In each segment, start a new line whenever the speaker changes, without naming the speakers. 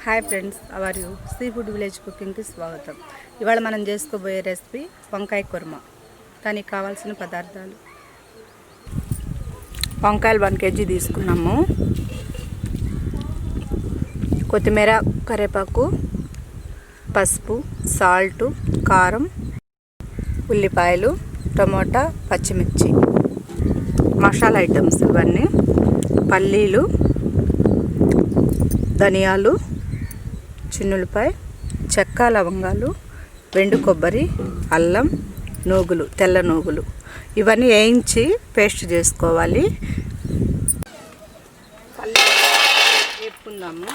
Hi friends, our you see food village కుకింగ్కి స్వాగతం. ఇవాళ మనం చేసుకోబోయే రెసిపీ వంకాయ కుర్మా. దానికి కావాల్సిన పదార్థాలు: వంకాయలు 1 kg తీసుకున్నాము, కొత్తిమీర, కరివేపాకు, పసుపు, సాల్ట్, కారం, ఉల్లిపాయలు, టమోటా, పచ్చిమిర్చి, మసాలా ఐటమ్స్ ఇవన్నీ, పల్లీలు, ధనియాలు, చిన్నులపాయ, చెక్క, లవంగాలు, వెండు కొబ్బరి, అల్లం, నూగులు, తెల్ల నూగులు ఇవన్నీ వేయించి పేస్ట్ చేసుకోవాలి. వేపుకుందాము.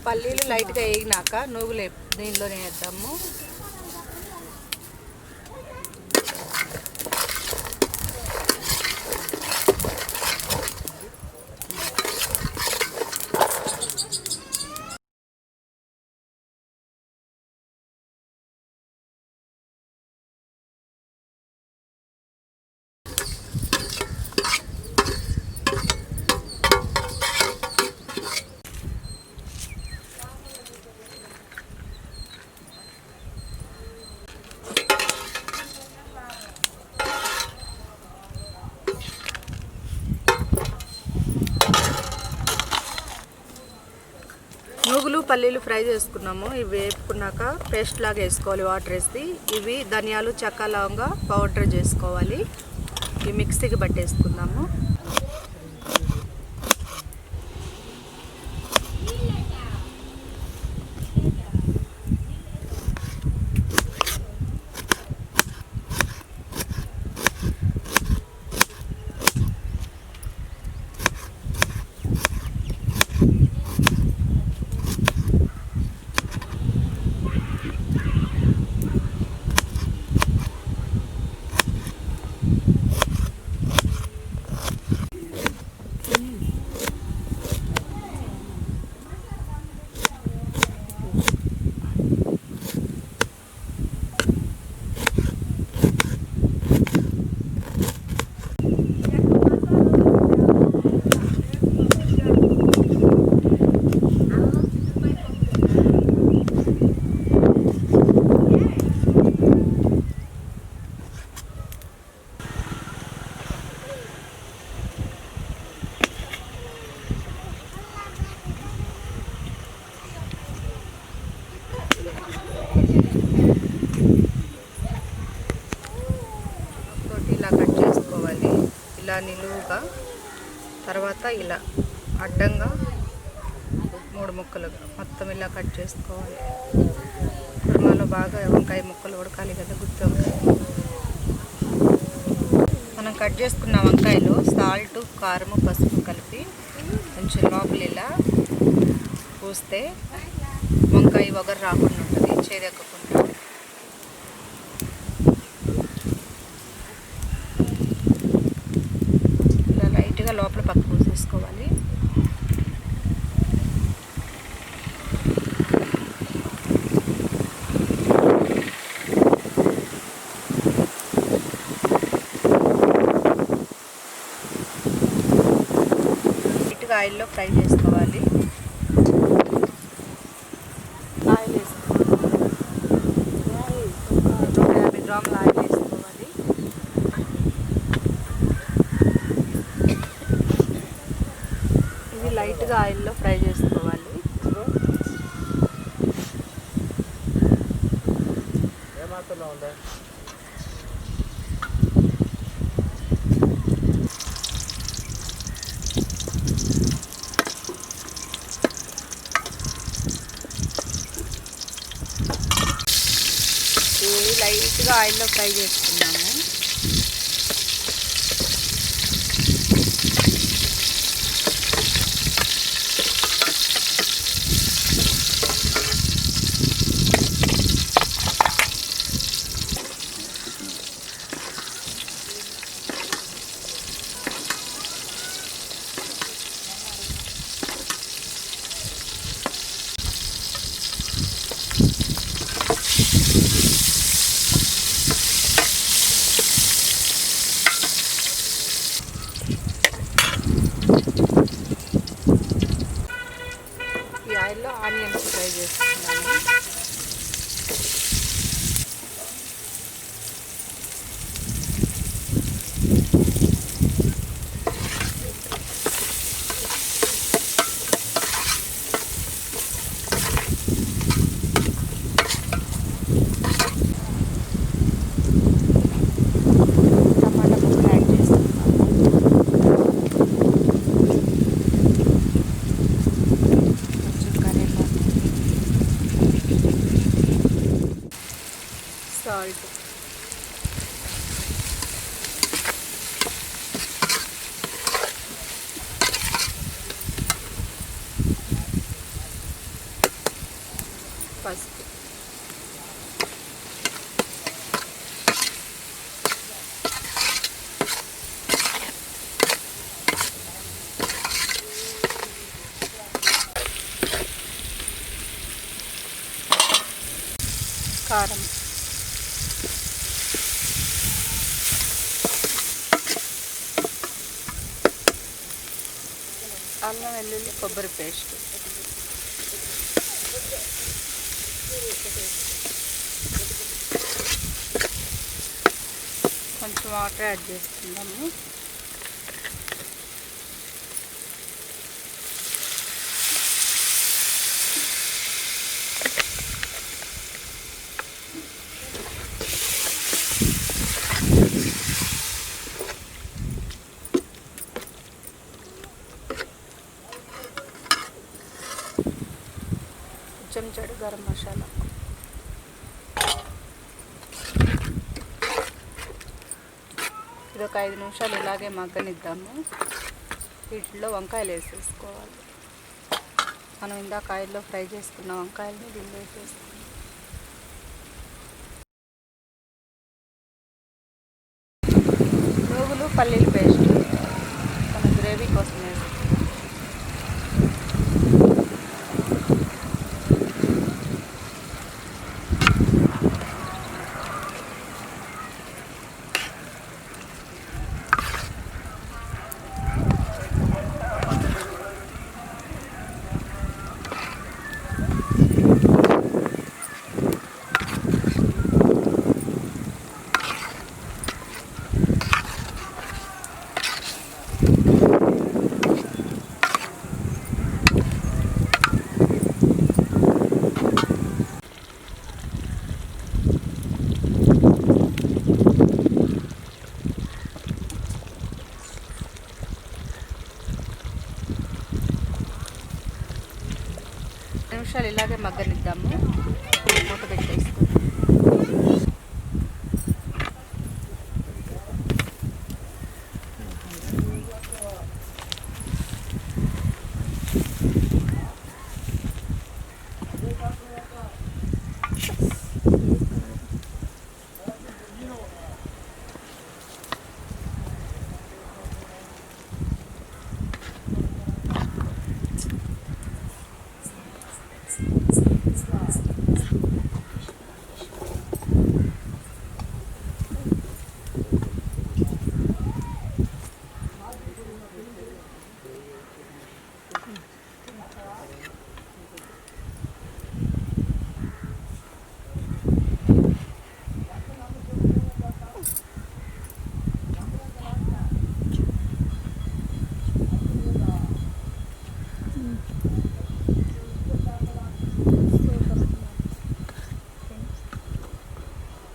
పల్లీలు లైట్గా వేగినాక నూగులు దీనిలోనే వేద్దాము. నూగులు, పల్లీలు ఫ్రై చేసుకున్నాము. ఇవి వేపుకున్నాక పేస్ట్ లాగా వేసుకోవాలి వాటర్ వేసి. ఇవి ధనియాలు, చెక్క, లవంగా పౌడర్ చేసుకోవాలి. ఇవి మిక్సీకి పట్టేసుకుందాము. ఇలా నిలువుగా, తర్వాత ఇలా అడ్డంగా 3 ముక్కలుగా మొత్తం ఇలా కట్ చేసుకోవాలి. కుర్మాలో బాగా వంకాయ ముక్కలు ఉడకాలి కదా, గుత్తి వంకాయ. మనం కట్ చేసుకున్న వంకాయలు సాల్ట్, కారము, పసుపు కలిపి కొంచెం లోపల ఇలా పూస్తే వంకాయ వగరు రాకుండా ఉంటుంది, చేదెక్కకుండా. లోపల పక్క పూసేసుకోవాలి. నీట్గా ఆయిల్లో ఫ్రై చేసుకోవాలి. ఆయిల్ వేసుకోవాలి. 150 గ్రాముల ఆయిల్ వేసుకోవాలి. లైట్గా ఆయిల్లో ఫ్రై చేసుకోవాలి. లైట్గా ఆయిల్లో ఫ్రై చేసుకున్నాము. సాల్ట్, పసుపు, కారం, అల్లం వెల్లుల్లి కొబ్బరి పేస్ట్, కొంచెం వాటర్ యాడ్ చేసుకుందాము. చెంచాడు గరం మసాలా, ఇది ఒక 5 నిమిషాలు ఇలాగే మగ్గనిద్దాము. వీటిలో వంకాయలు వేసేసుకోవాలి. మనం ఇందాక ఆయిల్లో ఫ్రై చేసుకున్న వంకాయలని దీన్ని వేసేసుకోవాలి. నువ్వులు పల్లీల పేస్ట్ మన గ్రేవీ కోసం వేస్తాం. నిమిషాలు ఇలాగే మగ్గనిద్దాము. మూత పెట్టేసుకుందాం.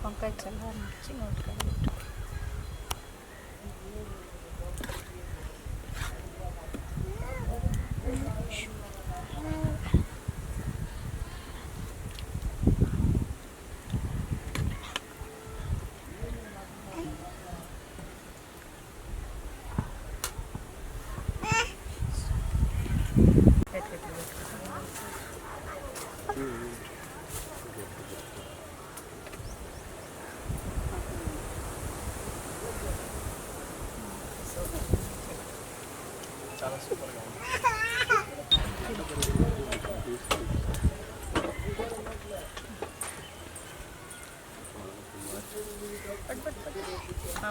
వంకాయ చల్లారించి నోటికాయ పెట్టు.
చాలా సూపర్గా ఉంది.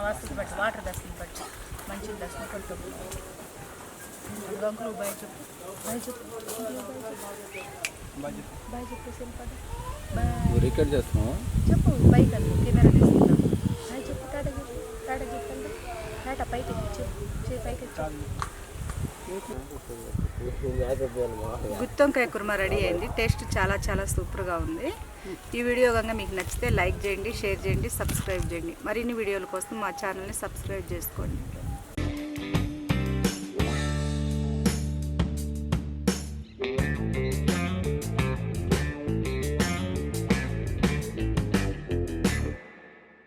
వాసన బట్టి వాటర్ దర్శనం బట్టి మంచి దర్శనం కొడుతుంది. గంకులు బాయ్ చెప్పు, బాయ్ చెప్పు, బాయ్ చెప్పేసి బాయ్
రికార్డ్ చేస్తున్నావా?
చెప్పు. బైక్ అది కెమెరా తీసుకుందాం. బాయ్ చెప్పు. టాటా చెప్పు, టాటా చెప్పండి. టాటా పైకి చెప్పు, పైకి గుత్తి వంకాయ కుర్మా రెడీ అయింది. టేస్ట్ చాలా చాలా సూపర్గా ఉంది. ఈ వీడియో కనుక మీకు నచ్చితే లైక్ చేయండి, షేర్ చేయండి, సబ్స్క్రైబ్ చేయండి. మరిన్ని వీడియోల కోసం మా ఛానల్ని సబ్స్క్రైబ్ చేసుకోండి.